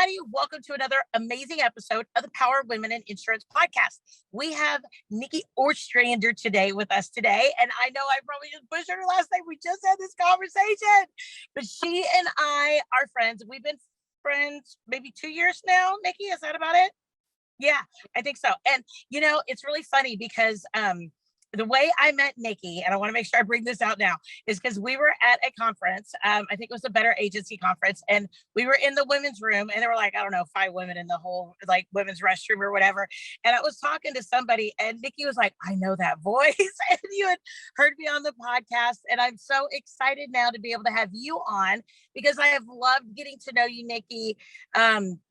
everybody. Welcome to another amazing episode of the Power of Women in Insurance podcast. We have Nikki Ostrander today with us today. And I know I probably just butchered her last name. We just had this conversation, but she and I are friends. We've been friends maybe 2 years now. Nikki, is that about it? Yeah, I think so. And, it's really funny because the way I met Nikki, and I want to make sure I bring this out now, is because we were at a conference. I think it was a Better Agency conference, and we were in the women's room, and there were like, I don't know, 5 women in the whole like women's restroom or whatever. And I was talking to somebody, and Nikki was like, I know that voice. And you had heard me on the podcast, and I'm so excited now to be able to have you on because I have loved getting to know you, Nikki.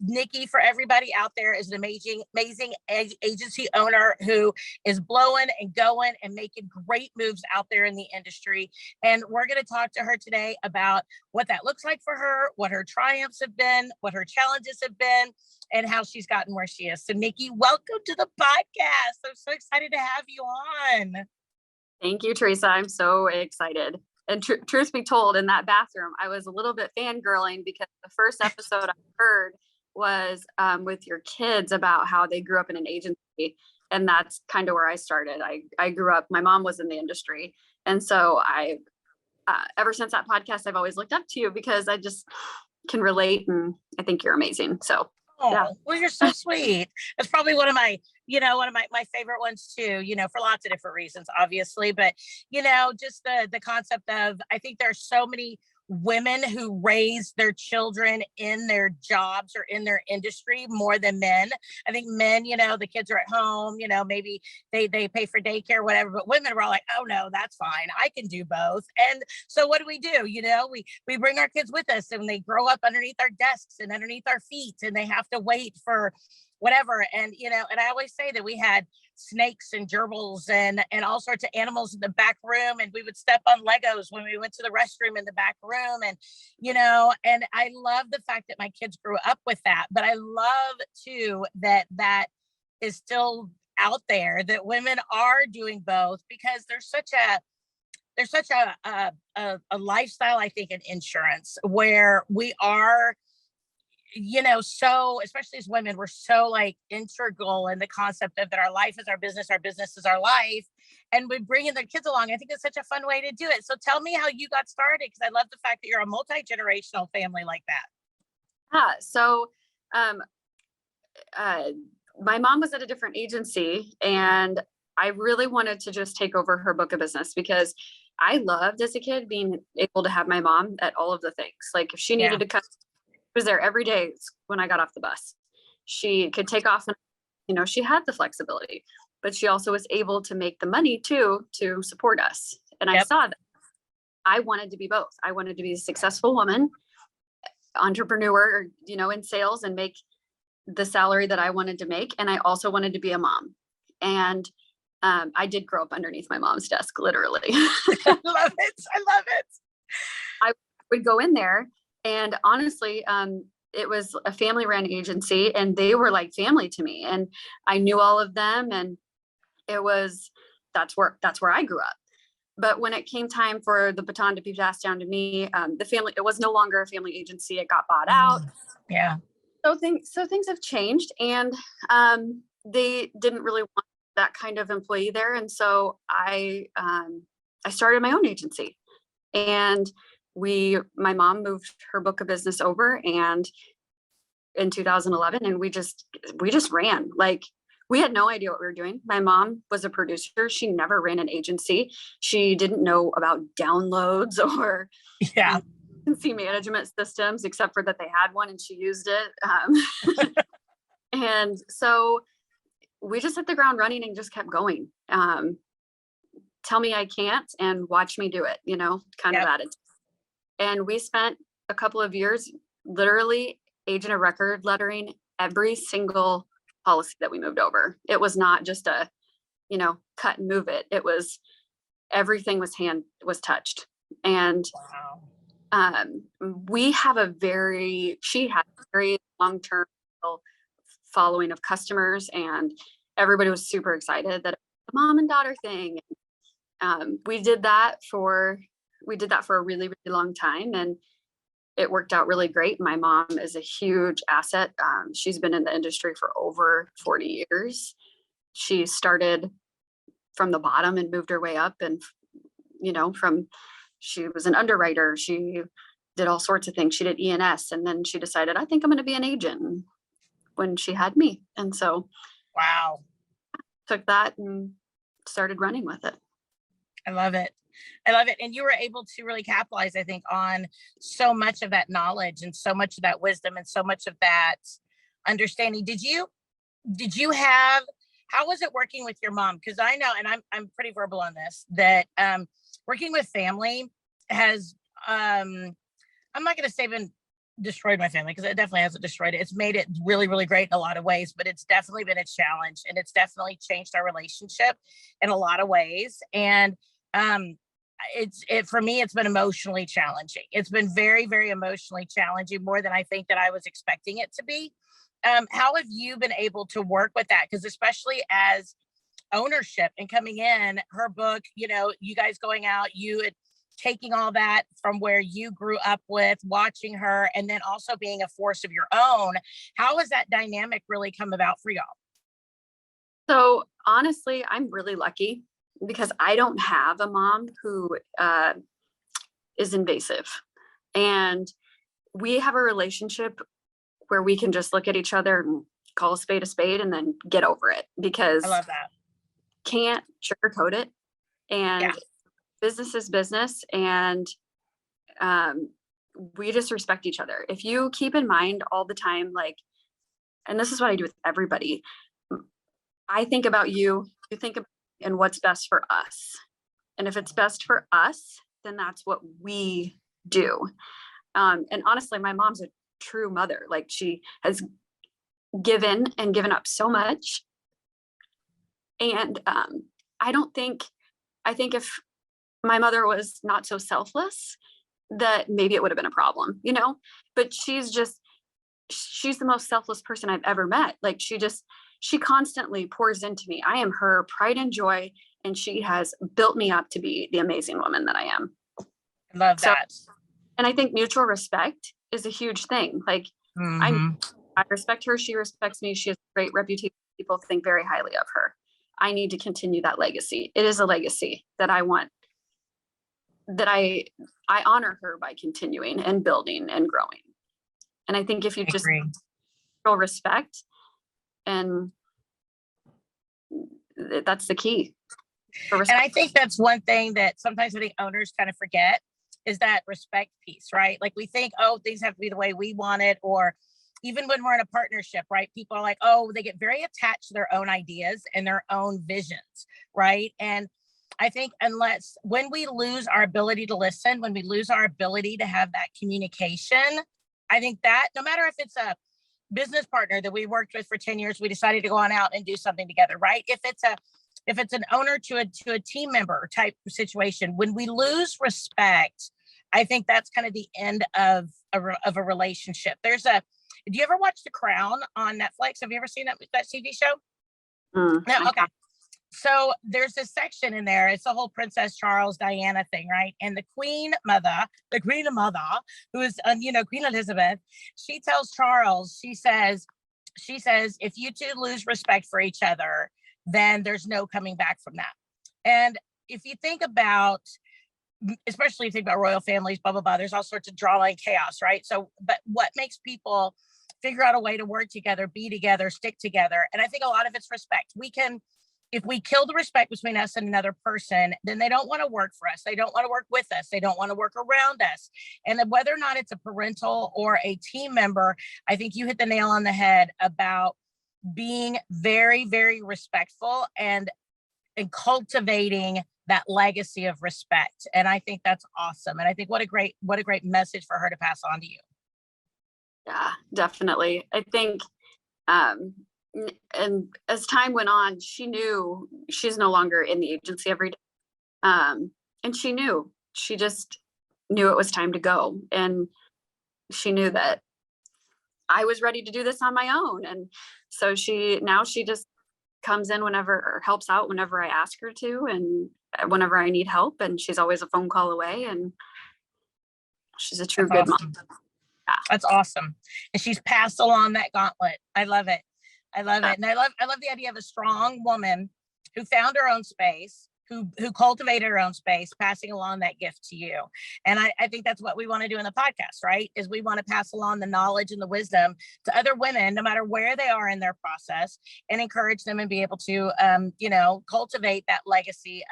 Nikki, for everybody out there, is an amazing agency owner who is blowing and going and making great moves out there in the industry. And we're going to talk to her today about what that looks like for her, what her triumphs have been, what her challenges have been, and how she's gotten where she is. So Nikki, welcome to the podcast. I'm so excited to have you on. Thank you, Teresa. I'm so excited. And truth be told, in that bathroom, I was a little bit fangirling because the first episode I heard was with your kids about how they grew up in an agency. And that's kind of where I started. I grew up, my mom was in the industry. And so ever since that podcast, I've always looked up to you because I just can relate. And I think you're amazing. So, yeah. Well, you're so sweet. It's probably one of my favorite ones too, for lots of different reasons, obviously. But, just the concept of, I think there's so many women who raise their children in their jobs or in their industry more than men. I think men, the kids are at home, maybe they pay for daycare, whatever, but women are all like, oh no, that's fine. I can do both. And so what do? We bring our kids with us and they grow up underneath our desks and underneath our feet and they have to wait for whatever. And, and I always say that we had snakes and gerbils and all sorts of animals in the back room. And we would step on Legos when we went to the restroom in the back room. And, and I love the fact that my kids grew up with that, but I love too, that is still out there, that women are doing both because there's such a lifestyle, I think, in insurance where we are, so especially as women, we're so like integral in the concept of that our life is our business is our life. And we bring in their kids along. I think it's such a fun way to do it. So tell me how you got started, because I love the fact that you're a multi-generational family like that. So my mom was at a different agency and I really wanted to just take over her book of business because I loved as a kid being able to have my mom at all of the things. Like if she needed to come, was there every day when I got off the bus. She could take off and, she had the flexibility, but she also was able to make the money too, to support us. And I saw that I wanted to be both. I wanted to be a successful woman, entrepreneur, in sales and make the salary that I wanted to make. And I also wanted to be a mom. And I did grow up underneath my mom's desk, literally. I love it. I would go in there. And honestly, it was a family ran agency and they were like family to me and I knew all of them. And that's where I grew up. But when it came time for the baton to be passed down to me, it was no longer a family agency. It got bought out. Yeah. So things have changed and they didn't really want that kind of employee there. And so I started my own agency and my mom moved her book of business over and in 2011 and we just ran. Like we had no idea what we were doing. My mom was a producer. She never ran an agency. She didn't know about downloads or agency management systems, except for that they had one and she used it. And so we just hit the ground running and just kept going. Tell me I can't and watch me do it, kind of attitude. And we spent a couple of years literally agent of record lettering every single policy that we moved over. It was not just a, cut and move it. It was everything was touched. And she had a very long-term following of customers and everybody was super excited that it was a mom and daughter thing. We did that for a really, really long time. And it worked out really great. My mom is a huge asset. She's been in the industry for over 40 years. She started from the bottom and moved her way up. And, she was an underwriter. She did all sorts of things. She did E&S. And then she decided, I think I'm going to be an agent when she had me. And so wow, took that and started running with it. I love it. I love it. And you were able to really capitalize, I think, on so much of that knowledge and so much of that wisdom and so much of that understanding. Did you have, how was it working with your mom? Because I know, and I'm pretty verbal on this, that working with family has, I'm not going to say even destroyed my family, because it definitely hasn't destroyed it. It's made it really, really great in a lot of ways, but it's definitely been a challenge, and it's definitely changed our relationship in a lot of ways. And for me, it's been emotionally challenging. It's been very, very emotionally challenging, more than I think that I was expecting it to be. How have you been able to work with that? Because especially as ownership and coming in, her book, you guys going out, you had taking all that from where you grew up with, watching her, and then also being a force of your own. How has that dynamic really come about for y'all? So honestly, I'm really lucky because I don't have a mom who is invasive. And we have a relationship where we can just look at each other and call a spade and then get over it, because I love that. Can't sugarcoat it. And Yeah. business is business. And we just respect each other. If you keep in mind all the time, and this is what I do with everybody, I think about you, you think about and what's best for us. And if it's best for us, then that's what we do. And honestly, my mom's a true mother. She has given and given up so much. And I think if my mother was not so selfless, that maybe it would have been a problem, but she's the most selfless person I've ever met. She constantly pours into me. I am her pride and joy, and she has built me up to be the amazing woman that I am. I love that. And I think mutual respect is a huge thing. Mm-hmm. I respect her. She respects me. She has a great reputation. People think very highly of her. I need to continue that legacy. It is a legacy that I want, that I honor her by continuing and building and growing. And I think if you just show respect, and that's the key. And I think that's one thing that sometimes I think owners kind of forget, is that respect piece, right? We think, oh, things have to be the way we want it. Or even when we're in a partnership, right? People are like, oh, they get very attached to their own ideas and their own visions, right? And I think when we lose our ability to listen, when we lose our ability to have that communication, I think that no matter if it's a business partner that we worked with for 10 years, we decided to go on out and do something together, right? If it's an owner to a team member type situation, when we lose respect, I think that's kind of the end of a relationship. Do you ever watch The Crown on Netflix? Have you ever seen that TV show? No? Okay. So there's this section in there. It's the whole Princess Charles Diana thing, right? And the Queen Mother, who is, Queen Elizabeth, she tells Charles, she says, if you two lose respect for each other, then there's no coming back from that. And if you think about, especially if you think about royal families, blah, blah, blah, there's all sorts of drama and chaos, right? So, but what makes people figure out a way to work together, be together, stick together? And I think a lot of it's respect. If we kill the respect between us and another person, then they don't want to work for us. They don't want to work with us. They don't want to work around us. And then whether or not it's a parental or a team member, I think you hit the nail on the head about being very, very respectful and cultivating that legacy of respect. And I think that's awesome. And I think what a great message for her to pass on to you. Yeah, definitely. I think, and as time went on, she knew she's no longer in the agency every day. And she just knew it was time to go. And she knew that I was ready to do this on my own. And so she just comes in whenever, or helps out whenever I ask her to, and whenever I need help. And she's always a phone call away. And she's a true good mom. That's awesome. And she's passed along that gauntlet. I love it. I love it. And I love the idea of a strong woman who found her own space, who cultivated her own space, passing along that gift to you. And I think that's what we want to do in the podcast, right? Is we want to pass along the knowledge and the wisdom to other women, no matter where they are in their process, and encourage them and be able to, cultivate that legacy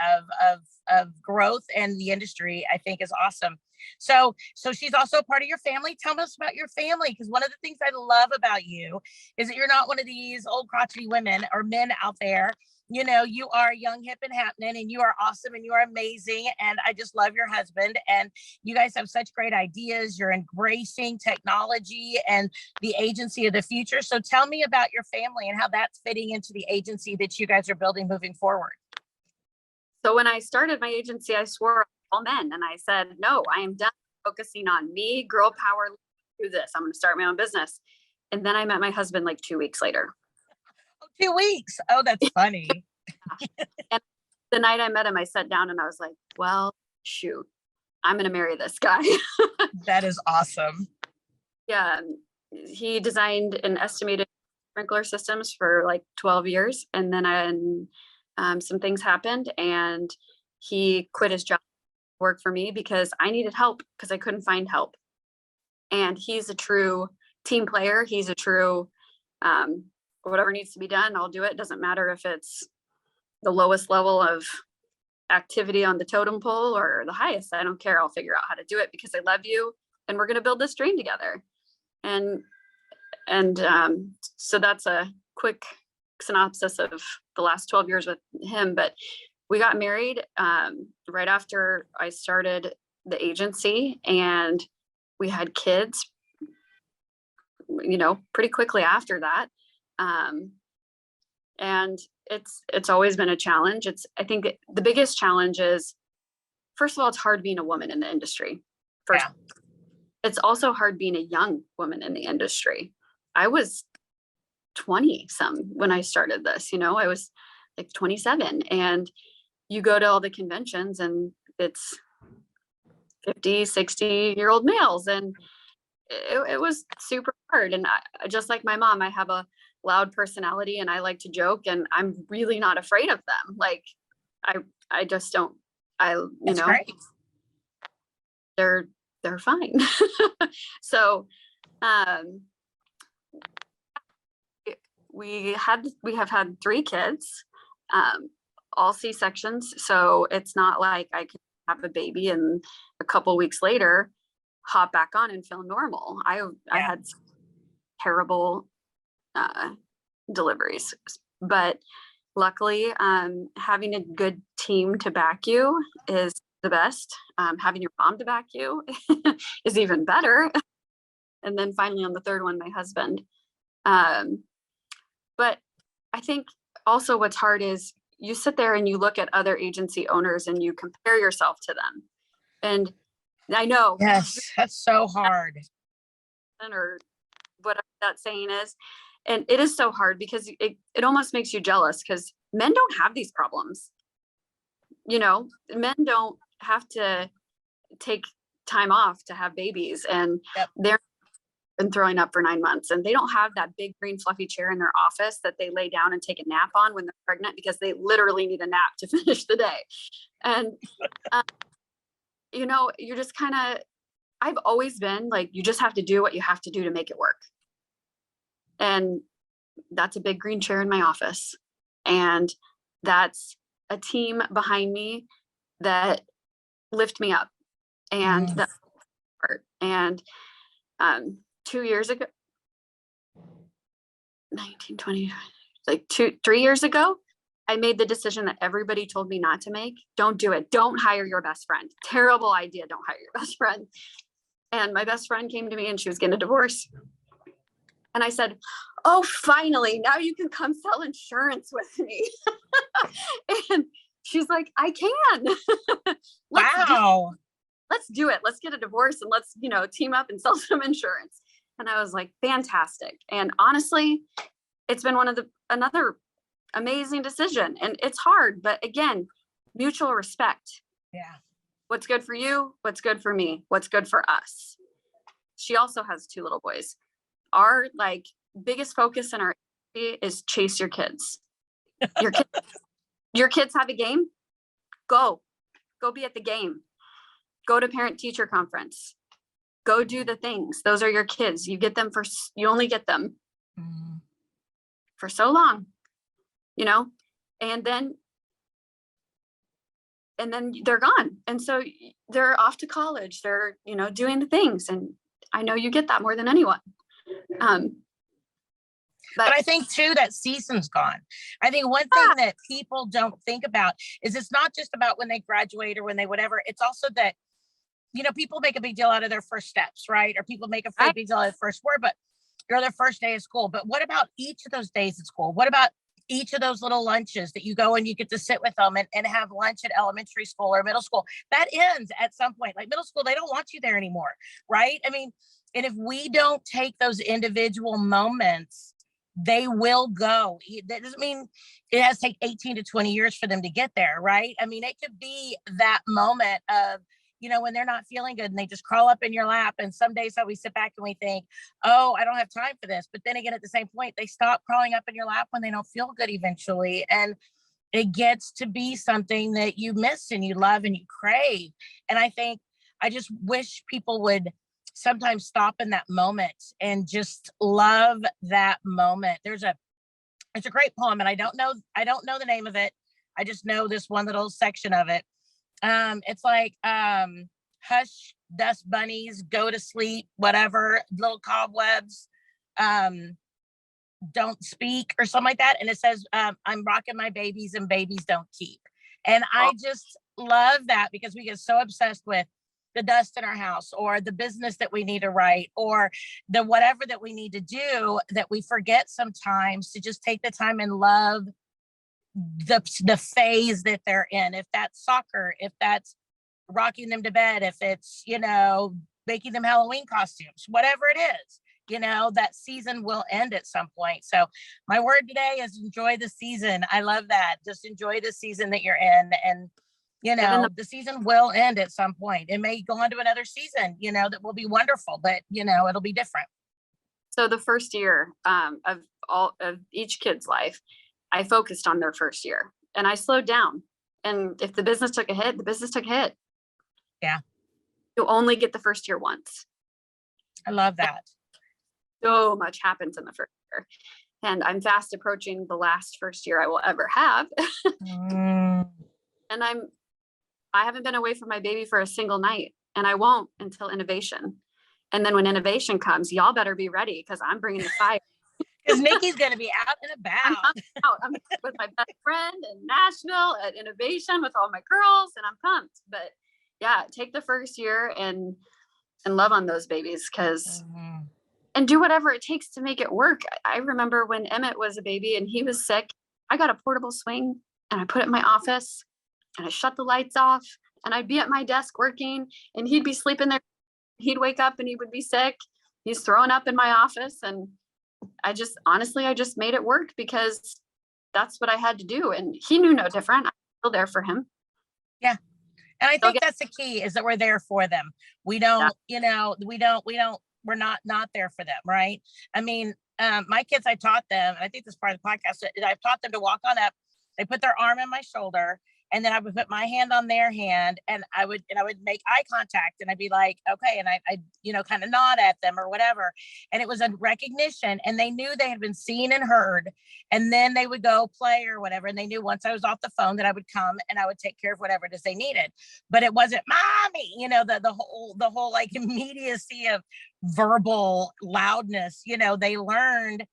of growth and the industry. I think is awesome. So she's also a part of your family. Tell us about your family, because one of the things I love about you is that you're not one of these old crotchety women or men out there. You are young, hip, and happening, and you are awesome, and you are amazing. And I just love your husband, and you guys have such great ideas. You're embracing technology and the agency of the future. So tell me about your family and how that's fitting into the agency that you guys are building moving forward. So when I started my agency, I swore all men, and I said, no, I am done focusing on me, girl power, do this. I'm going to start my own business. And then I met my husband like 2 weeks later. 2 weeks. Oh, that's funny. And the night I met him, I sat down and I was like, well, shoot, I'm going to marry this guy. That is awesome. Yeah. He designed and estimated sprinkler systems for like 12 years. And then some things happened and he quit his job to work for me because I needed help because I couldn't find help. And he's a true team player. He's a true, whatever needs to be done, I'll do it. Doesn't matter if it's the lowest level of activity on the totem pole or the highest. I don't care. I'll figure out how to do it because I love you and we're going to build this dream together. And so that's a quick synopsis of the last 12 years with him. But we got married right after I started the agency, and we had kids, pretty quickly after that. And it's always been a challenge. I think the biggest challenge is, first of all, it's hard being a woman in the industry. First, it's also hard being a young woman in the industry. I was 20 some when I started this, I was like 27, and you go to all the conventions and it's 50, 60-year-old males. And it was super hard. And I, just like my mom, I have a loud personality and I like to joke, and I'm really not afraid of them. Like I just don't, That's great. They're fine. So, we have had 3 kids, all C-sections. So it's not like I can have a baby and a couple weeks later hop back on and feel normal. I had terrible deliveries, but luckily having a good team to back you is the best. Having your mom to back you is even better. And then finally on the third one, my husband. But I think also what's hard is you sit there and you look at other agency owners and you compare yourself to them. And I know. Yes, that's so hard. Or whatever that saying is. And it is so hard because it almost makes you jealous because men don't have these problems. Men don't have to take time off to have babies, and they're been throwing up for 9 months, and they don't have that big green fluffy chair in their office that they lay down and take a nap on when they're pregnant because they literally need a nap to finish the day. And, you're just kind of, I've always been like, you just have to do what you have to do to make it work. And that's a big green chair in my office. And that's a team behind me that lift me up. And that's part. And 2 years ago, 1920, like 3 years ago, I made the decision that everybody told me not to make. Don't do it. Don't hire your best friend. Terrible idea. Don't hire your best friend. And my best friend came to me and she was getting a divorce. And I said, oh, finally, now you can come sell insurance with me. And she's like, I can. Wow. Let's do it. Let's get a divorce and let's, team up and sell some insurance. And I was like, fantastic. And honestly, it's been another amazing decision. And it's hard, but again, mutual respect. Yeah. What's good for you? What's good for me? What's good for us? she also has 2 little boys. Our like biggest focus in our is chase your kids. Your kids have a game, go be at the game, go to parent teacher conference, go do the things. Those are your kids. You only get them for so long, and then they're gone. And so they're off to college. They're, doing the things. And I know you get that more than anyone. But I think too, that season's gone. I think one thing that people don't think about is it's not just about when they graduate or when they whatever. It's also that, people make a big deal out of their first steps, right? Or people make a big deal out of the first word, or their first day of school. But what about each of those days at school? What about each of those little lunches that you go and you get to sit with them and have lunch at elementary school or middle school? That ends at some point. Like middle school, they don't want you there anymore, right? I mean, and if we don't take those individual moments, they will go. That doesn't mean it has to take 18 to 20 years for them to get there, right? I mean, it could be that moment of, when they're not feeling good and they just crawl up in your lap. And some days we sit back and we think, oh, I don't have time for this. But then again, at the same point, they stop crawling up in your lap when they don't feel good eventually. And it gets to be something that you miss and you love and you crave. And I just wish people would sometimes stop in that moment and just love that moment. It's a great poem, and I don't know the name of it. I just know this one little section of it. It's like, hush, dust bunnies, go to sleep, whatever, little cobwebs, don't speak, or something like that. And it says, I'm rocking my babies and babies don't keep. And I just love that, because we get so obsessed with the dust in our house or the business that we need to write or the whatever that we need to do, that we forget sometimes to just take the time and love the phase that they're in. If that's soccer, if that's rocking them to bed, if it's, making them Halloween costumes, whatever it is, that season will end at some point. So my word today is enjoy the season. I love that. Just enjoy the season that you're in. And, the season will end at some point. It may go on to another season, that will be wonderful, but, it'll be different. So the first year of each kid's life, I focused on their first year and I slowed down. And if the business took a hit, the business took a hit. Yeah. You only get the first year once. I love that. So much happens in the first year. And I'm fast approaching the last first year I will ever have. And I haven't been away from my baby for a single night, and I won't until innovation. And then when innovation comes, y'all better be ready, because I'm bringing the fire. Because Nikki's going to be out and about. I'm with my best friend in Nashville at Innovation with all my girls, and I'm pumped. But yeah, take the first year and love on those babies, and do whatever it takes to make it work. I remember when Emmett was a baby and he was sick, I got a portable swing and I put it in my office and I shut the lights off and I'd be at my desk working and he'd be sleeping there. He'd wake up and he would be sick. He's throwing up in my office. And I just made it work, because that's what I had to do. And he knew no different. I'm still there for him. Yeah. And I think that's the key, is that we're there for them. We don't, we're not there for them. Right. I mean, my kids, I taught them, and I think this is part of the podcast, I've taught them to walk on up. They put their arm on my shoulder, and then I would put my hand on their hand, and I would make eye contact, and I'd be like, okay. And I kind of nod at them or whatever. And it was a recognition, and they knew they had been seen and heard. And then they would go play or whatever. And they knew once I was off the phone that I would come and I would take care of whatever it is they needed. But it wasn't mommy, the whole like immediacy of verbal loudness, they learned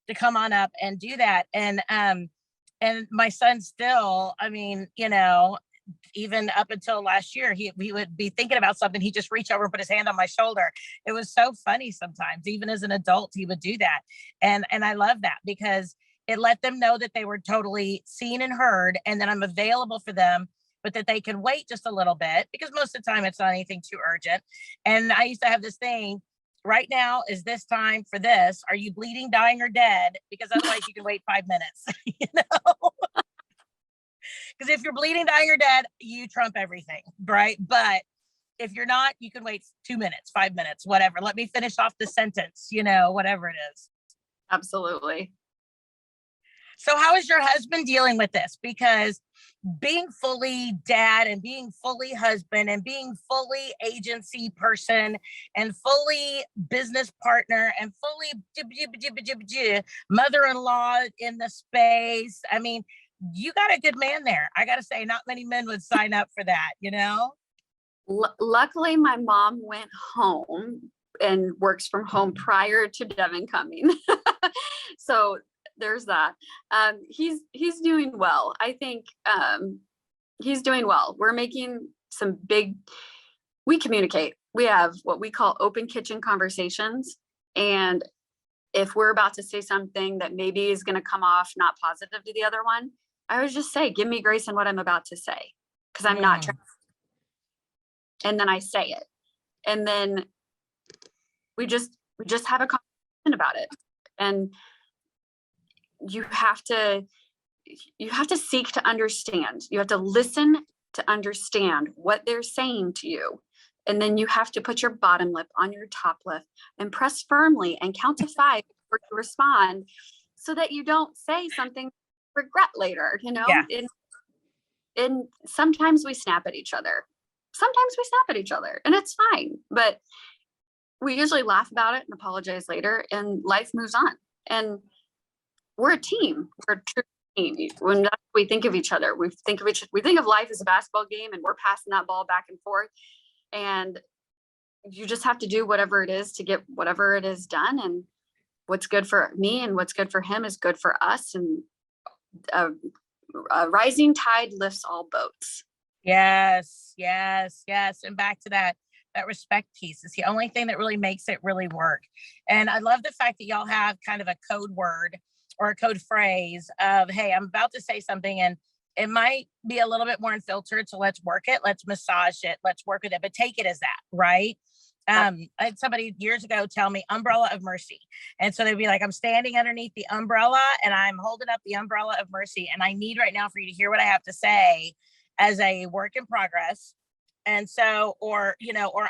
to come on up and do that. And my son still, I mean, even up until last year, he would be thinking about something. He'd just reach over and put his hand on my shoulder. It was so funny sometimes. Even as an adult, he would do that. And I love that, because it let them know that they were totally seen and heard, and that I'm available for them, but that they can wait just a little bit, because most of the time it's not anything too urgent. And I used to have this thing, right now is this time for this. Are you bleeding, dying, or dead? Because otherwise you can wait 5 minutes, Because if you're bleeding, dying, or dead, you trump everything, right? But If you're not, you can wait 2 minutes, 5 minutes, whatever. Let me finish off the sentence, you know, whatever it is. Absolutely. So how is your husband dealing with this? Because being fully dad and being fully husband and being fully agency person and fully business partner and fully mother-in-law in the space. I mean, you got a good man there. I got to say, not many men would sign up for that, you know? Luckily, my mom went home and works from home prior to Devin coming. So there's that. He's doing well. I think he's doing well. We're making some we communicate. We have what we call open kitchen conversations. And if we're about to say something that maybe is going to come off not positive to the other one, I would just say, give me grace in what I'm about to say, because I'm not trying. And then I say it. And then we just have a conversation about it. And you have to seek to understand. You have to listen to understand what they're saying to you. And then you have to put your bottom lip on your top lip and press firmly and count to 5 before you respond, so that you don't say something regret later, you know? Yeah. And sometimes we snap at each other. And it's fine. But we usually laugh about it and apologize later, and life moves on. And we're a team. We're a true team. When we think of each other, we think of life as a basketball game, and we're passing that ball back and forth. And you just have to do whatever it is to get whatever it is done. And what's good for me and what's good for him is good for us. And a rising tide lifts all boats. Yes. And back to that respect piece is the only thing that really makes it really work. And I love the fact that y'all have kind of a code word or a code phrase of, hey, I'm about to say something and it might be a little bit more unfiltered. So let's work it. Let's massage it. Let's work with it, but take it as that, right? I had somebody years ago tell me umbrella of mercy. And so they'd be like, I'm standing underneath the umbrella and I'm holding up the umbrella of mercy. And I need right now for you to hear what I have to say as a work in progress. And so, or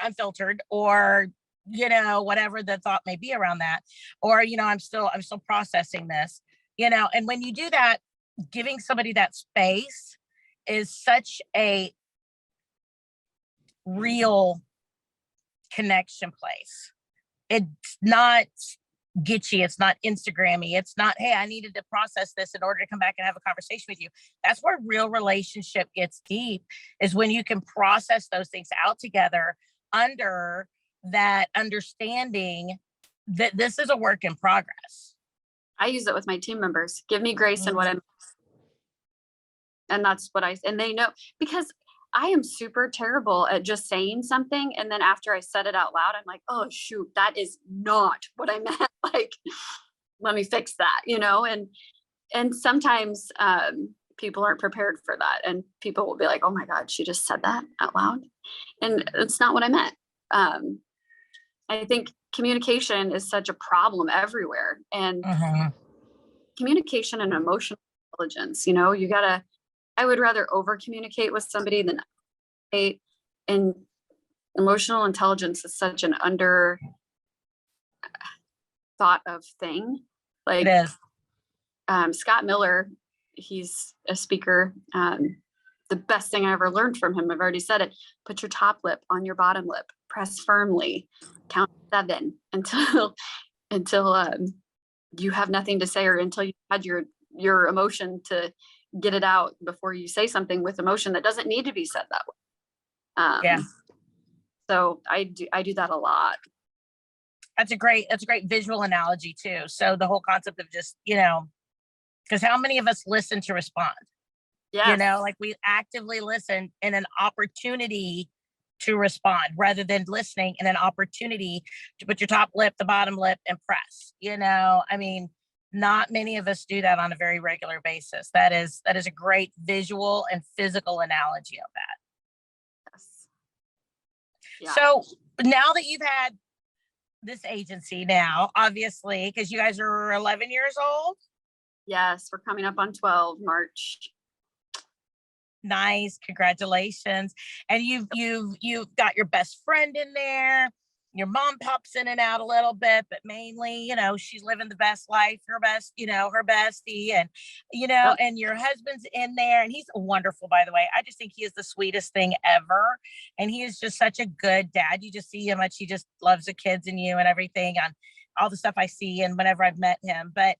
unfiltered, or, whatever the thought may be around that, or, I'm still processing this, and when you do that, giving somebody that space is such a real connection place. It's not gitchy. It's not Instagrammy. It's not, hey, I needed to process this in order to come back and have a conversation with you. That's where real relationship gets deep, is when you can process those things out together under that understanding that this is a work in progress. I use it with my team members. Give me grace in what I'm, and that's what and they know, because I am super terrible at just saying something. And then after I said it out loud, I'm like, oh, shoot, that is not what I meant. Like, let me fix that, and sometimes people aren't prepared for that. And people will be like, oh my God, she just said that out loud. And it's not what I meant. I think communication is such a problem everywhere. And communication and emotional intelligence, I would rather over communicate with somebody than and emotional intelligence is such an under thought of thing. Like, it is. Scott Miller, he's a speaker. The best thing I ever learned from him, I've already said it, put your top lip on your bottom lip, press firmly, count 7 until you have nothing to say, or until you had your emotion to get it out before you say something with emotion that doesn't need to be said that way. So I do that a lot. That's a great visual analogy too. So the whole concept of just, because how many of us listen to respond? Yes. Like we actively listen in an opportunity to respond, rather than listening in an opportunity to put your top lip, the bottom lip, and press. I mean, not many of us do that on a very regular basis. That is a great visual and physical analogy of that. Yes. Yeah. So now that you've had this agency now, obviously, because you guys are 11 years old. Yes, we're coming up on 12 March. Nice. Congratulations. And you've got your best friend in there. Your mom pops in and out a little bit, but mainly, she's living the best life, her best, her bestie, and Yep. and your husband's in there, and he's wonderful, by the way. I just think he is the sweetest thing ever. And he is just such a good dad. You just see how much he just loves the kids and you and everything on all the stuff I see and whenever I've met him. But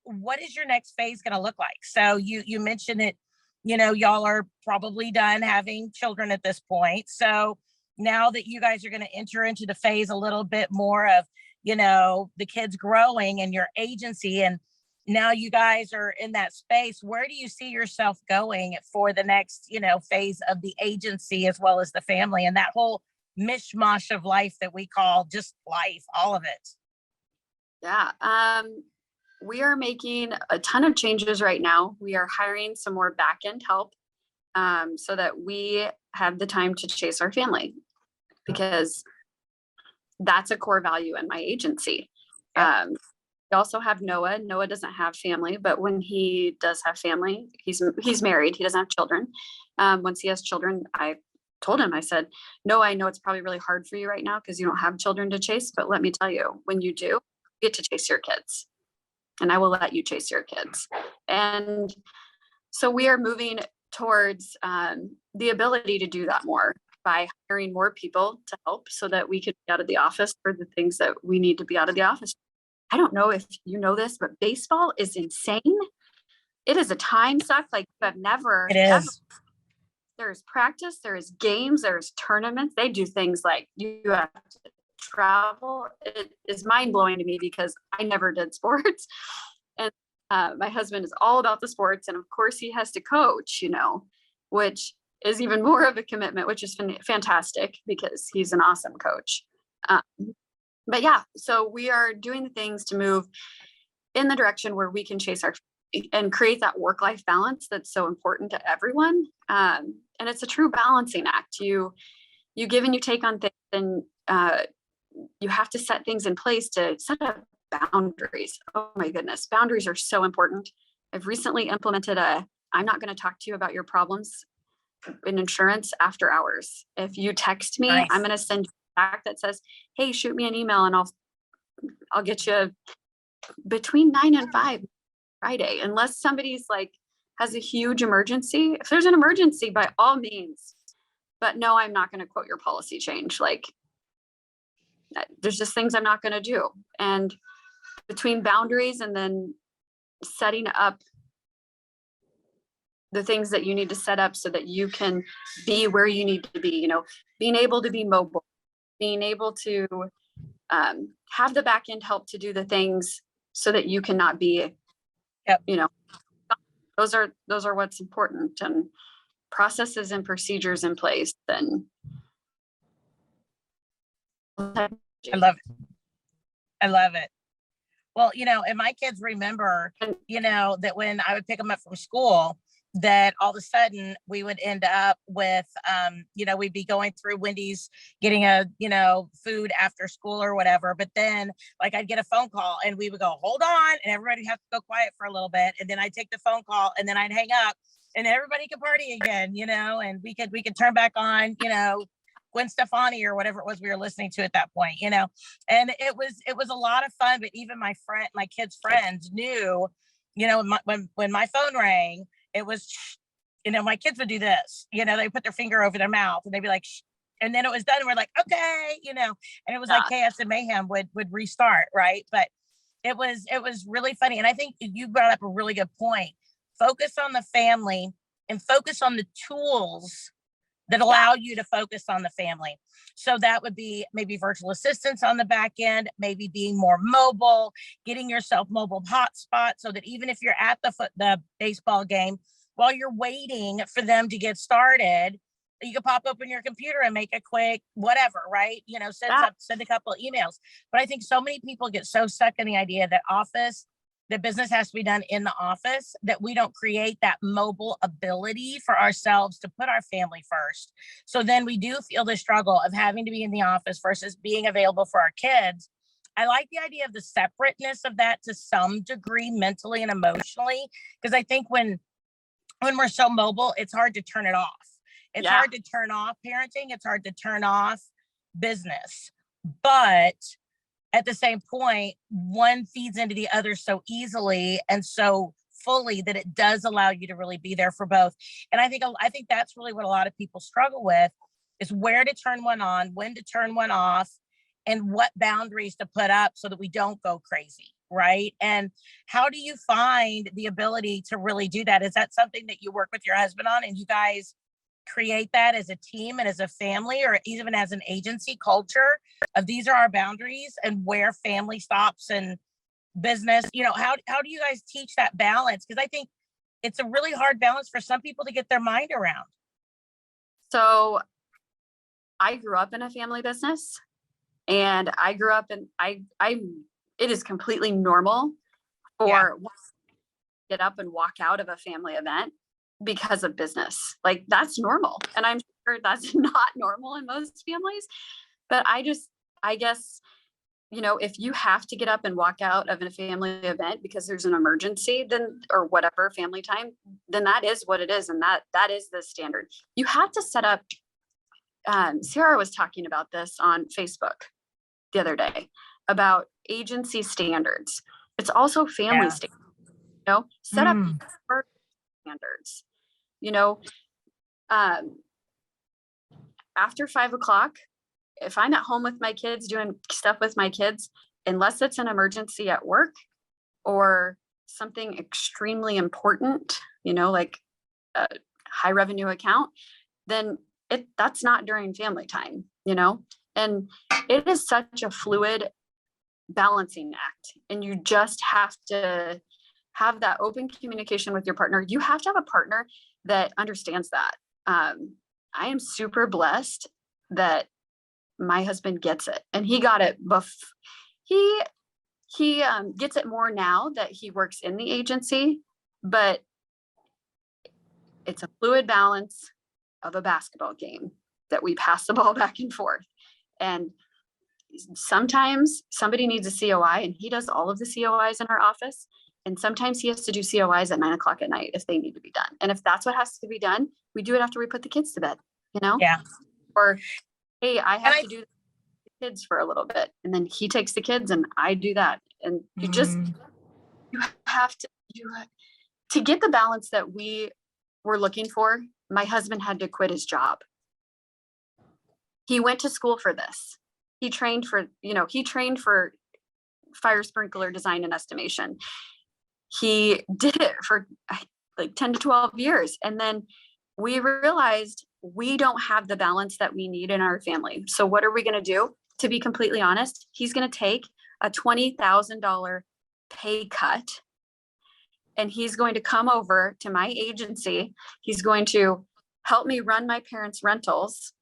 what is your next phase going to look like? So you mentioned it, y'all are probably done having children at this point. So now that you guys are going to enter into the phase a little bit more of, the kids growing and your agency, and now you guys are in that space, where do you see yourself going for the next, phase of the agency as well as the family and that whole mishmash of life that we call just life, all of it? Yeah. We are making a ton of changes right now. We are hiring some more back end help so that we have the time to chase our family, because that's a core value in my agency. Yep. We also have Noah. Noah doesn't have family, but when he does have family, he's married. He doesn't have children. Once he has children, I told him, I said, no, I know it's probably really hard for you right now because you don't have children to chase, but let me tell you, when you do, you get to chase your kids, and I will let you chase your kids. And so we are moving towards the ability to do that more by hiring more people to help so that we could be out of the office for the things that we need to be out of the office. I don't know if you know this, but baseball is insane. It is a time suck like I've never. It is. There's practice, there's games, there's tournaments. They do things like you have to travel. It is mind blowing to me because I never did sports. And my husband is all about the sports. And of course he has to coach, which is even more of a commitment, which is fantastic because he's an awesome coach. But yeah, so we are doing the things to move in the direction where we can chase our and create that work-life balance that's so important to everyone. And it's a true balancing act. You give and you take on things, and you have to set things in place to set up boundaries. Oh my goodness, boundaries are so important. I've recently implemented I'm not going to talk to you about your problems in insurance after hours. If you text me, Nice. I'm going to send you back that says, hey, shoot me an email and I'll get you between 9 and 5 Friday, unless somebody's has a huge emergency. If there's an emergency, by all means, but no, I'm not going to quote your policy change. There's just things I'm not going to do. And between boundaries and then setting up the things that you need to set up so that you can be where you need to be, being able to be mobile, being able to have the back end help to do the things so that you cannot be, Yep. Those are what's important, and processes and procedures in place. And I love it. I love it. Well, and my kids remember, that when I would pick them up from school, that all of a sudden we would end up with, we'd be going through Wendy's getting a, food after school or whatever. But then I'd get a phone call and we would go, hold on. And everybody would have to go quiet for a little bit. And then I'd take the phone call and then I'd hang up and everybody could party again, and we could turn back on, Gwen Stefani or whatever it was we were listening to at that point, and it was a lot of fun. But even my kids' friends knew, when my phone rang, it was, my kids would do this, they put their finger over their mouth and they'd be like, shh. And then it was done. And we're like, okay, and it was like chaos and mayhem would restart. Right. But it was really funny. And I think you brought up a really good point. Focus on the family and focus on the tools that allow you to focus on the family. So that would be maybe virtual assistants on the back end, maybe being more mobile, getting yourself mobile hotspot so that even if you're at the baseball game, while you're waiting for them to get started, you can pop open your computer and make a quick whatever, right? Send a couple of emails. But I think so many people get so stuck in the idea that business has to be done in the office, that we don't create that mobile ability for ourselves to put our family first. So then we do feel the struggle of having to be in the office versus being available for our kids. I like the idea of the separateness of that to some degree, mentally and emotionally, because I think when when we're so mobile, it's hard to turn it off. It's Yeah. hard to turn off parenting. It's hard to turn off business. But at the same point, one feeds into the other so easily and so fully that it does allow you to really be there for both. And I think that's really what a lot of people struggle with, is where to turn one on, when to turn one off, and what boundaries to put up so that we don't go crazy, right? And how do you find the ability to really do that? Is that something that you work with your husband on, and you guys create that as a team and as a family, or even as an agency culture of these are our boundaries and where family stops and business? How do you guys teach that balance? Because I think it's a really hard balance for some people to get their mind around. So I grew up in a family business, and I grew up in, it is completely normal for get up and walk out of a family event because of business. Like, that's normal. And I'm sure that's not normal in most families. But I guess, if you have to get up and walk out of a family event because there's an emergency, then, or whatever, family time, then that is what it is. And that is the standard. You have to set up, Sarah was talking about this on Facebook the other day about agency standards. It's also family standards, set up standards, after 5:00, if I'm at home with my kids doing stuff with my kids, unless it's an emergency at work or something extremely important, like a high revenue account, then that's not during family time, and it is such a fluid balancing act. And you just have to have that open communication with your partner. You have to have a partner that understands that. I am super blessed that my husband gets it, and he got it. He gets it more now that he works in the agency, but it's a fluid balance of a basketball game that we pass the ball back and forth. And sometimes somebody needs a COI, and he does all of the COIs in our office. And sometimes he has to do COIs at 9:00 at night if they need to be done. And if that's what has to be done, we do it after we put the kids to bed, Yeah. Or, hey, I have to do the kids for a little bit. And then he takes the kids and I do that. And you have to get the balance that we were looking for. My husband had to quit his job. He went to school for this. He trained for fire sprinkler design and estimation. He did it for like 10 to 12 years. And then we realized we don't have the balance that we need in our family. So what are we going to do? To be completely honest, he's going to take a $20,000 pay cut, and he's going to come over to my agency. He's going to help me run my parents' rentals,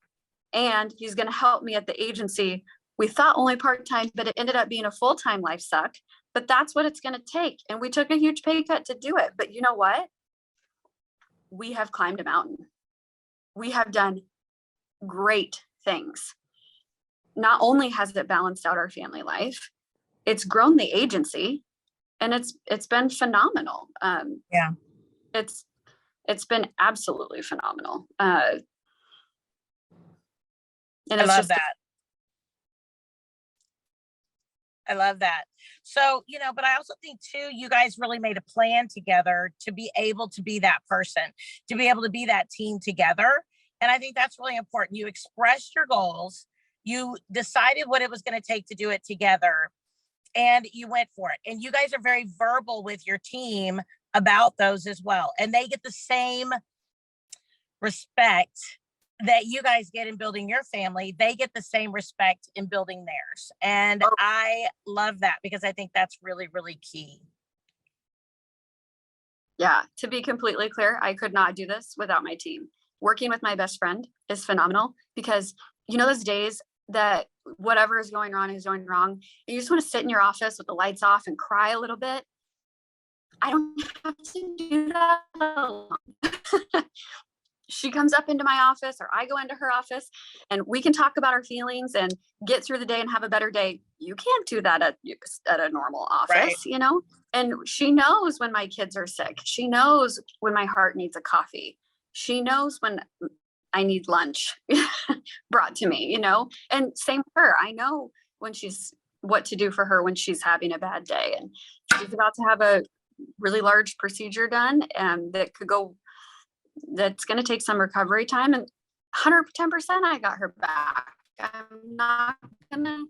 and he's going to help me at the agency. We thought only part-time, but it ended up being a full-time life suck. But that's what it's going to take. And we took a huge pay cut to do it. But you know what? We have climbed a mountain. We have done great things. Not only has it balanced out our family life, it's grown the agency, and it's been phenomenal. It's been absolutely phenomenal. And I love that. I love that. So, but I also think too, you guys really made a plan together to be able to be that person, to be able to be that team together. And I think that's really important. You expressed your goals, you decided what it was going to take to do it together, and you went for it. And you guys are very verbal with your team about those as well. And they get the same respect that you guys get in building your family. They get the same respect in building theirs. And I love that, because I think that's really, really key. Yeah. To be completely clear, I could not do this without my team. Working with my best friend is phenomenal, because those days that whatever is going on is going wrong, and you just want to sit in your office with the lights off and cry a little bit. I don't have to do that alone. she comes up into my office or I go into her office and we can talk about our feelings and get through the day and have a better day. You can't do that at a normal office, Right. you know? And she knows when my kids are sick. She knows when my heart needs a coffee. She knows when I need lunch brought to me, you know? And same for her. I know when what to do for her when she's having a bad day. And she's about to have a really large procedure done and that's going to take some recovery time, and 110% I got her back. I'm not gonna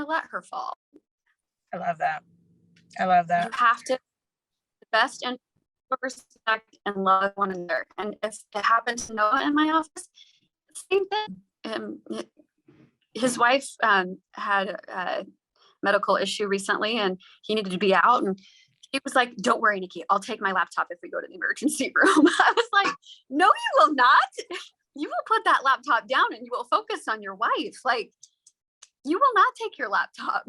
let her fall. I love that. I love that. You have to the best and respect and love one another. And if it happens to Noah in my office, same thing. His wife had a medical issue recently and he needed to be out, and he was like, "Don't worry, Nikki, I'll take my laptop if we go to the emergency room." I was like, "No, you will not. You will put that laptop down and you will focus on your wife. Like, you will not take your laptop."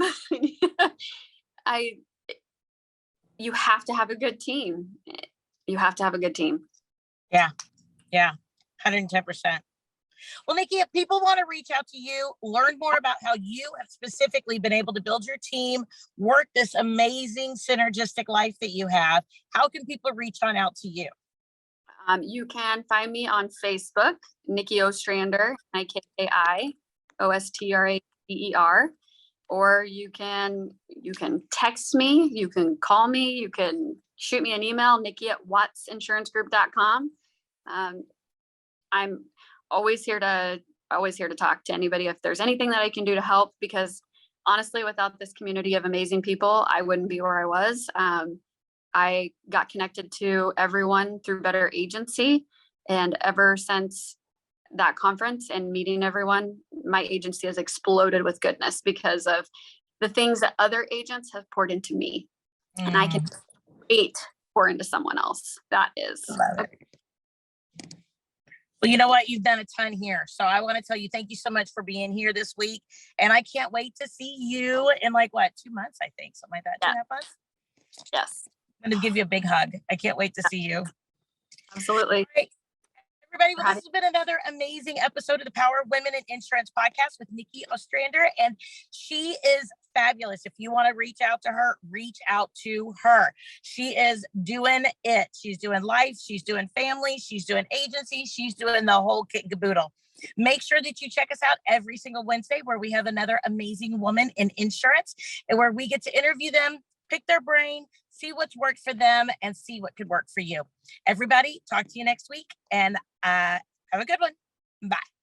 You have to have a good team. You have to have a good team. Yeah. 110%. Well, Nikki, if people want to reach out to you, learn more about how you have specifically been able to build your team, work this amazing synergistic life that you have, how can people reach on out to you? You can find me on Facebook, Nikki Ostrander, Nikki-Ostrander, or you can text me, you can call me, you can shoot me an email, nikki@wattsinsurancegroup.com. I'm always here to talk to anybody if there's anything that I can do to help, because honestly, without this community of amazing people, I wouldn't be where I was. I got connected to everyone through Better Agency, and ever since that conference and meeting everyone, my agency has exploded with goodness because of the things that other agents have poured into me. And I can pour into someone else. That is Well, you know what? You've done a ton here. So I want to tell you, thank you so much for being here this week. And I can't wait to see you in 2 months, I think, something like that. Yeah. 2.5 months. Yes. I'm going to give you a big hug. I can't wait to see you. Absolutely. Right. Everybody, well, this has been another amazing episode of the Power of Women in Insurance podcast with Nikki Ostrander, and she is fabulous. If you want to reach out to her, reach out to her. She is doing it. She's doing life. She's doing family. She's doing agency. She's doing the whole kit and caboodle. Make sure that you check us out every single Wednesday where we have another amazing woman in insurance and where we get to interview them, pick their brain, see what's worked for them, and see what could work for you. Everybody, talk to you next week, and have a good one. Bye.